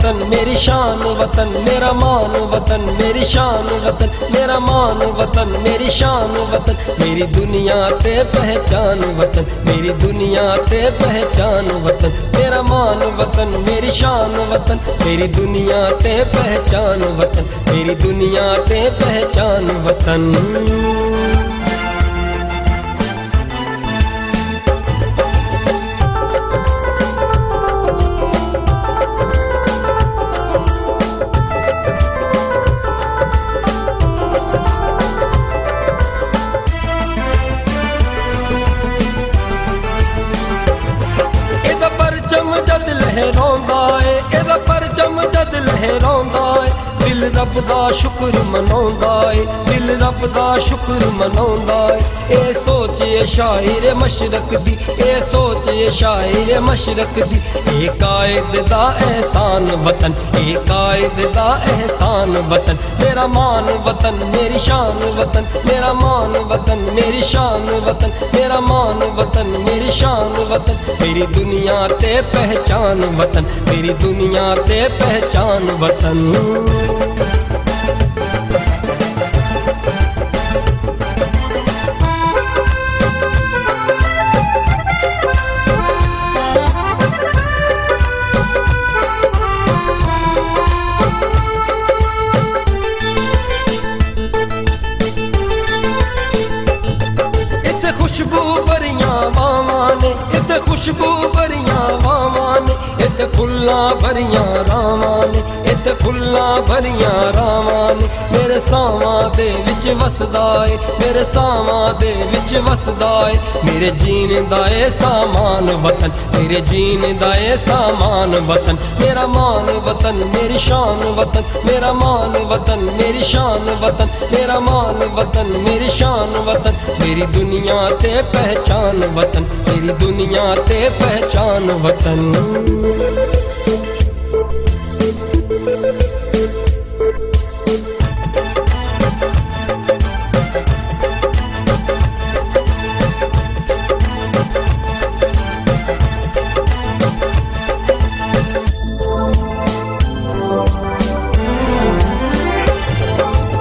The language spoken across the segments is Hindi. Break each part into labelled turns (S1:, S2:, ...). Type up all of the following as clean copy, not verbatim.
S1: वतन मेरी शान वतन, मेरा मान वतन मेरी शान वतन, मेरा मान वतन मेरी शान वतन, मेरी दुनिया ते पहचान वतन, मेरी दुनिया ते पहचान वतन, मेरा मान वतन मेरी शान वतन, मेरी दुनिया ते पहचान वतन, मेरी दुनिया ते पहचान वतन। परचम जद लहरांदा है, एदा परचम जद लहरांदा है, दिल रब दा शुक्र मनांदा है, दिल रब दा शुक्र मनांदा है। ए सोचे शायर मशरक दी, ए सोचे शायर मशरक दी, ए कायद दा एहसान वतन, ए कायद दा एहसान वतन, मेरा मान वतन मेरी शान वतन, मेरा मान वतन मेरी शान वतन, मेरा मान वतन मेरी शान वतन, मेरी दुनिया ते पहचान वतन, मेरी दुनिया ते पहचान वतन। खुशबू भरियां वावां ने, इत्थे खुशबू भरियां वावां ने, इत्थे फुल्लां भरियां रावां ने, इत्थे फुल्लां भरियां रावां ने, मेरे सावां दे विच वसदा ऐ, मेरे सावां दे विच वसदा ऐ, मेरे जीन दा ऐ सामान वतन, मेरे जीन दा ऐ सामान वतन, मेरा मान वतन मेरी शान वतन, मेरा मान वतन मेरी शान वतन, मेरा मान वतन मेरी शान वतन, मेरी दुनिया ते पहचान वतन, मेरी दुनिया ते पहचान वतन।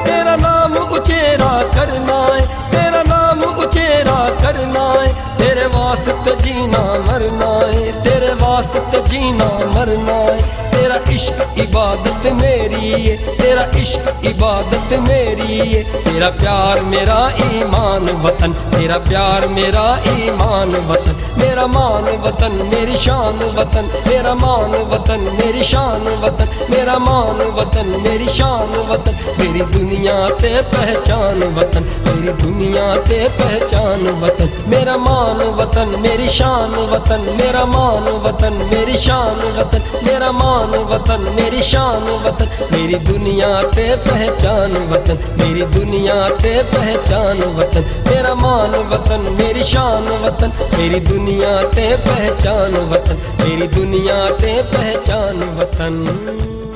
S1: तेरा नाम उचेरा करना है, तेरा नाम उचेरा करना है, तेरे वास्ते जीना मरना है, तेरे वास्ते जीना मरना है, तेरा इश्क इबादत मेरी है, तेरा इश्क इबादत मेरी है, तेरा प्यार मेरा ईमान वतन, तेरा प्यार मेरा ईमान वतन, मेरा मान वतन मेरी शान वतन, मेरा मान वतन मेरी शान वतन, मेरा मान वतन मेरी शान वतन, मेरी दुनिया ते पहचान वतन, मेरी दुनिया ते पहचान वतन, मेरा मान वतन मेरी शान वतन, मेरा मान वतन मेरी शान वतन, मेरा मान वतन मेरी शान वतन, मेरी दुनिया ते पहचान वतन, मेरी दुनिया ते पहचान वतन, मेरा मान वतन मेरी शान वतन, मेरी दुनिया ते पहचान वतन, मेरी दुनिया ते पहचान वतन।